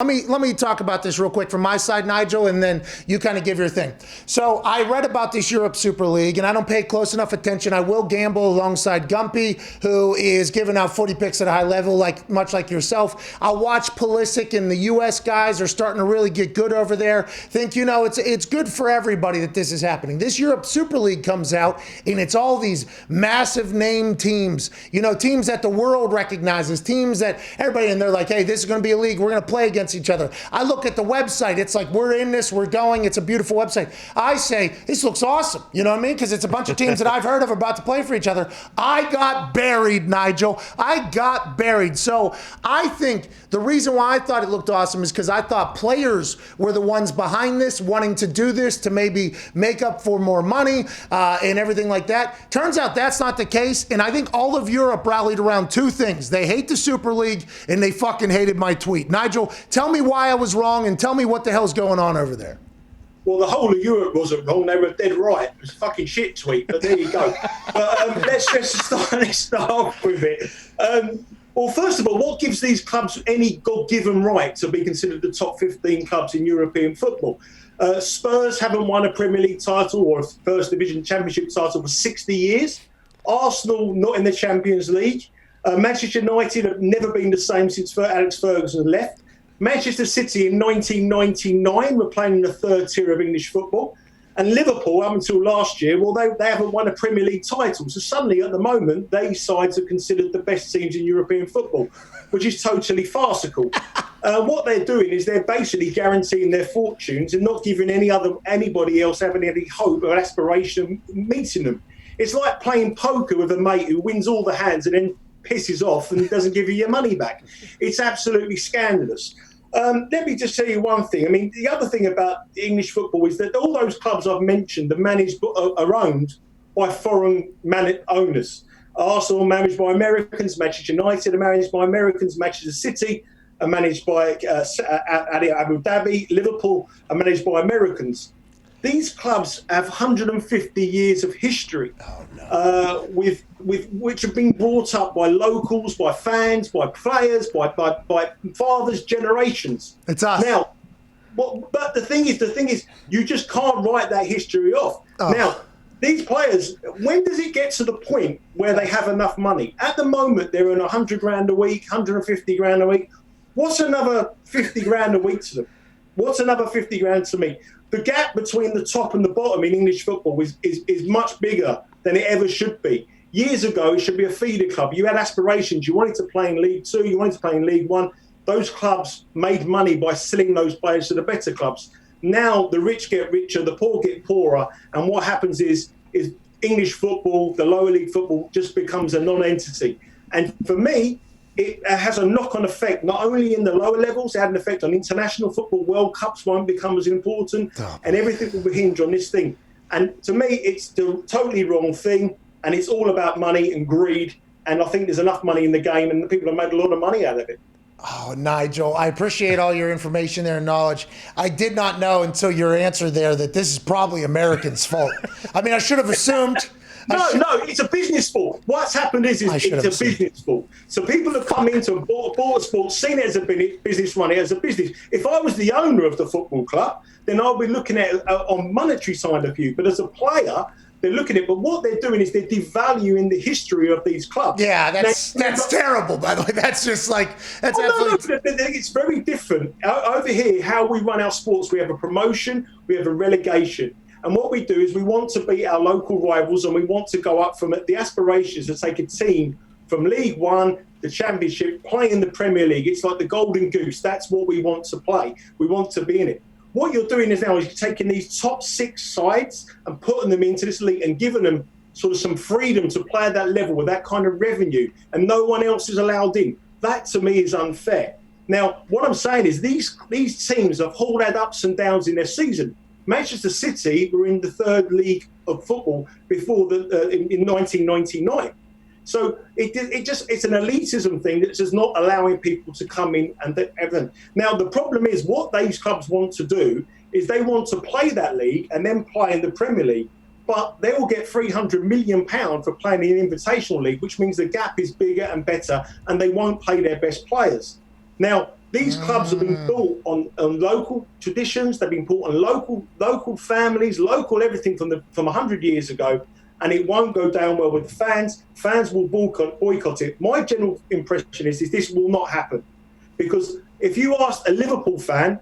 Let me talk about this real quick from my side, Nigel, and then you kind of give your thing. So I read about this Europe Super League, and I don't pay close enough attention. I will gamble alongside Gumpy, who is giving out 40 picks at a high level, much like yourself. I'll watch Pulisic, and the U.S. guys are starting to really get good over there. Think, it's good for everybody that this is happening. This Europe Super League comes out, and it's all these massive name teams, teams that the world recognizes, teams that everybody, and they're like, hey, this is going to be a league. We're going to play against each other. I look at the website. It's like, we're in this, we're going. It's a beautiful website. I say, this looks awesome. You know what I mean? Because it's a bunch of teams that I've heard of about to play for each other. I got buried, Nigel. I got buried. So I think the reason why I thought it looked awesome is because I thought players were the ones behind this, wanting to do this to maybe make up for more money and everything like that. Turns out that's not the case. And I think all of Europe rallied around two things. They hate the Super League and they fucking hated my tweet. Nigel, tell me why I was wrong and tell me what the hell's going on over there. Well, the whole of Europe wasn't wrong. They were dead right. It was a fucking shit tweet, but there you go. But let's start off with it. Well, first of all, what gives these clubs any God-given right to be considered the top 15 clubs in European football? Spurs haven't won a Premier League title or a First Division Championship title for 60 years. Arsenal not in the Champions League. Manchester United have never been the same since Alex Ferguson left. Manchester City in 1999 were playing in the third tier of English football. And Liverpool, up until last year, well, they haven't won a Premier League title. So suddenly, at the moment, these sides are considered the best teams in European football, which is totally farcical. What they're doing is they're basically guaranteeing their fortunes and not giving anybody else having any hope or aspiration of meeting them. It's like playing poker with a mate who wins all the hands and then pisses off and doesn't give you your money back. It's absolutely scandalous. Let me just tell you one thing. I mean, the other thing about English football is that all those clubs I've mentioned are owned by foreign owners. Arsenal are managed by Americans, Manchester United are managed by Americans, Manchester City are managed by Abu Dhabi, Liverpool are managed by Americans. These clubs have 150 years of history, with which have been brought up by locals, by fans, by players, by fathers, generations. It's us. Now, but the thing is, you just can't write that history off. Oh. Now, these players, when does it get to the point where they have enough money? At the moment, they're on 100 grand a week, 150 grand a week. What's another 50 grand a week to them? What's another 50 grand to me? The gap between the top and the bottom in English football is much bigger than it ever should be. Years ago, it should be a feeder club. You had aspirations. You wanted to play in League Two. You wanted to play in League One. Those clubs made money by selling those players to the better clubs. Now the rich get richer, the poor get poorer, and what happens is English football, the lower league football, just becomes a non-entity. And for me, it has a knock-on effect, not only in the lower levels, it had an effect on international football. World Cups won't become as important, and everything will hinge on this thing. And to me, it's the totally wrong thing, and it's all about money and greed. And I think there's enough money in the game, and the people have made a lot of money out of it. Oh, Nigel, I appreciate all your information there and knowledge. I did not know until your answer there that this is probably Americans' fault. I mean, I should have assumed. No, it's a business sport. What's happened is it's a business sport. So people have come into and bought a sport, seen it as a business, run it as a business. If I was the owner of the football club, then I'll be looking at it on monetary side of view. But as a player, they're looking at it. But what they're doing is they're devaluing the history of these clubs. Yeah, that's terrible, by the way. That's just like, that's absolutely... No, it's very different. Over here, how we run our sports, we have a promotion, we have a relegation. And what we do is we want to beat our local rivals and we want to go up from the aspirations to take a team from League One, the Championship, play in the Premier League. It's like the Golden Goose. That's what we want to play. We want to be in it. What you're doing is now is you're taking these top 6 sides and putting them into this league and giving them sort of some freedom to play at that level with that kind of revenue, and no one else is allowed in. That, to me, is unfair. Now, what I'm saying is these teams have all had ups and downs in their season. Manchester City were in the third league of football before in 1999. So it's an elitism thing that's just not allowing people to come in and everything. Now, the problem is what these clubs want to do is they want to play that league and then play in the Premier League. But they will get £300 million for playing in an invitational league, which means the gap is bigger and better, and they won't pay their best players. Now, These clubs have been built on local traditions. They've been built on local families, local everything from 100 years ago, and it won't go down well with the fans. Fans will boycott it. My general impression is this will not happen, because if you asked a Liverpool fan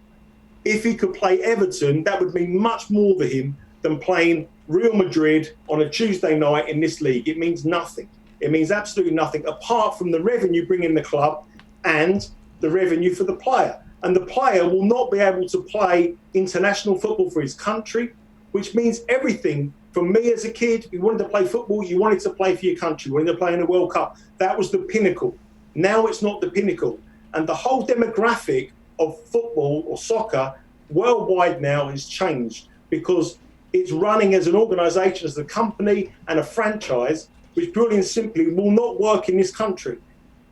if he could play Everton, that would mean much more to him than playing Real Madrid on a Tuesday night in this league. It means nothing. It means absolutely nothing apart from the revenue bringing the club and the revenue for the player. And the player will not be able to play international football for his country, which means everything. From me as a kid, you wanted to play football, you wanted to play for your country, you wanted to play in the World Cup. That was the pinnacle. Now it's not the pinnacle. And the whole demographic of football or soccer worldwide now has changed, because it's running as an organisation, as a company and a franchise, which purely and simply will not work in this country.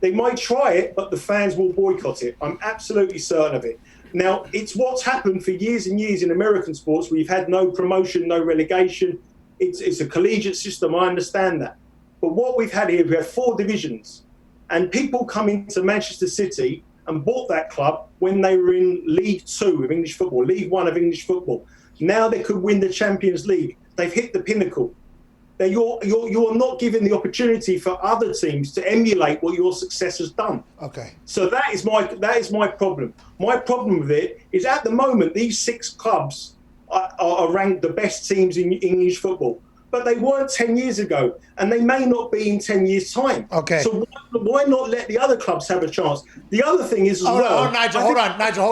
They might try it, but the fans will boycott it. I'm absolutely certain of it. Now, it's what's happened for years and years in American sports, where you've had no promotion, no relegation. It's a collegiate system, I understand that. But what we've had here, we have 4 divisions. And people come into Manchester City and bought that club when they were in League 2 of English football, League 1 of English football. Now they could win the Champions League. They've hit the pinnacle. Now you're not given the opportunity for other teams to emulate what your success has done. Okay. So that is my problem. My problem with it is, at the moment, these 6 clubs are ranked the best teams in English football, but they weren't 10 years ago, and they may not be in 10 years' time. Okay. So why not let the other clubs have a chance? The other thing is Nigel, hold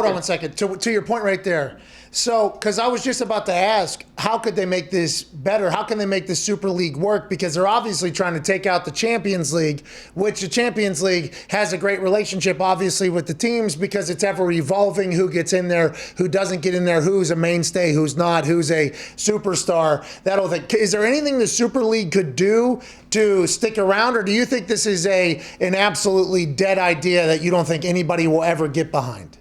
on 1 second. To your point right there. So, because I was just about to ask, how could they make this better? How can they make the Super League work? Because they're obviously trying to take out the Champions League, which the Champions League has a great relationship, obviously, with the teams, because it's ever evolving who gets in there, who doesn't get in there, who's a mainstay, who's not, who's a superstar. Is there anything the Super League could do to stick around, or do you think this is an absolutely dead idea that you don't think anybody will ever get behind?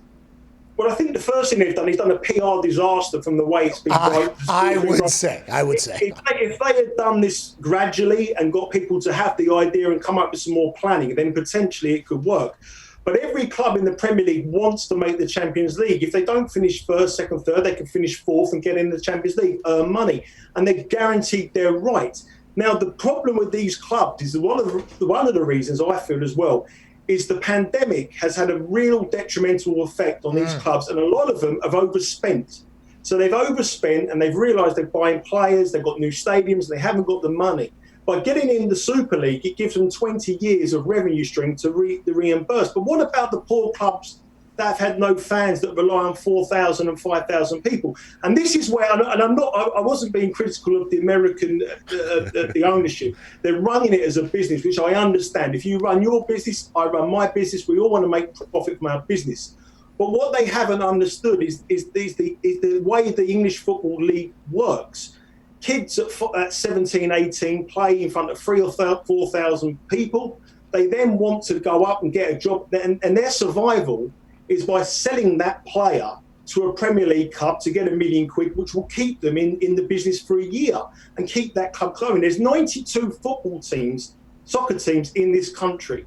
Well, I think the first thing they've done is done a PR disaster from the way it's been broken. I would say. If they had done this gradually and got people to have the idea and come up with some more planning, then potentially it could work. But every club in the Premier League wants to make the Champions League. If they don't finish first, second, third, they can finish 4th and get in the Champions League, earn money, and they're guaranteed their right. Now, the problem with these clubs is one of the reasons I feel as well is the pandemic has had a real detrimental effect on these clubs, and a lot of them have overspent. So they've overspent, and they've realised they're buying players, they've got new stadiums, they haven't got the money. By getting in the Super League, it gives them 20 years of revenue stream to reimburse. But what about the poor clubs that have had no fans, that rely on 4,000 and 5,000 people? And this is where, and I wasn't being critical of the American, the ownership. They're running it as a business, which I understand. If you run your business, I run my business. We all want to make profit from our business. But what they haven't understood is the way the English Football League works. Kids at 17, 18 play in front of 3,000 or 4,000 people. They then want to go up and get a job, and their survival is by selling that player to a Premier League club to get £1 million, which will keep them in the business for a year and keep that club going. There's 92 football teams, soccer teams in this country.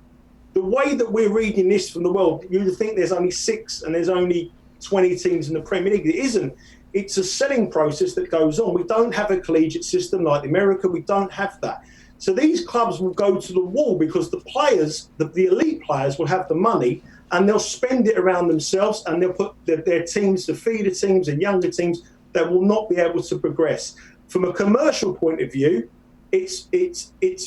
The way that we're reading this from the world, you'd think there's only 6 and there's only 20 teams in the Premier League. It isn't. It's a selling process that goes on. We don't have a collegiate system like America. We don't have that. So these clubs will go to the wall because the players, the elite players, will have the money, and they'll spend it around themselves, and they'll put their teams, the feeder teams and younger teams, that will not be able to progress. From a commercial point of view, it's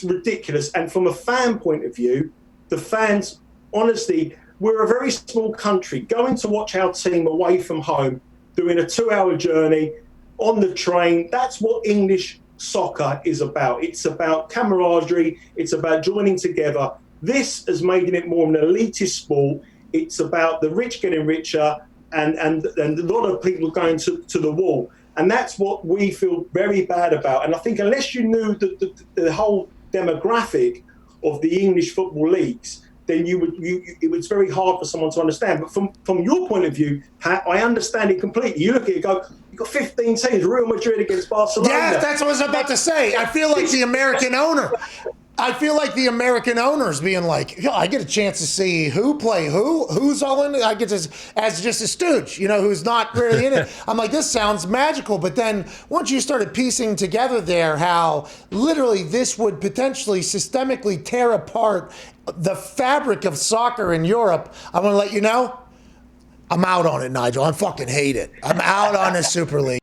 ridiculous. And from a fan point of view, the fans, honestly, we're a very small country. Going to watch our team away from home, doing a 2-hour journey on the train, that's what English soccer is about. It's about camaraderie. It's about joining together. This has made it more of an elitist sport. It's about the rich getting richer and a lot of people going to the wall. And that's what we feel very bad about. And I think unless you knew the whole demographic of the English football leagues, then it was very hard for someone to understand. But from your point of view, Pat, I understand it completely. You look at it and go, you've got 15 teams, Real Madrid against Barcelona. Yes, that's what I was about to say. I feel like the American owner. I feel like the American owners being like, yo, I get a chance to see who play who's all in it. I get to, as just a stooge, you know, who's not really in it. I'm like, this sounds magical. But then once you started piecing together there how literally this would potentially systemically tear apart the fabric of soccer in Europe, I'm going to let you know, I'm out on it, Nigel. I fucking hate it. I'm out on the Super League.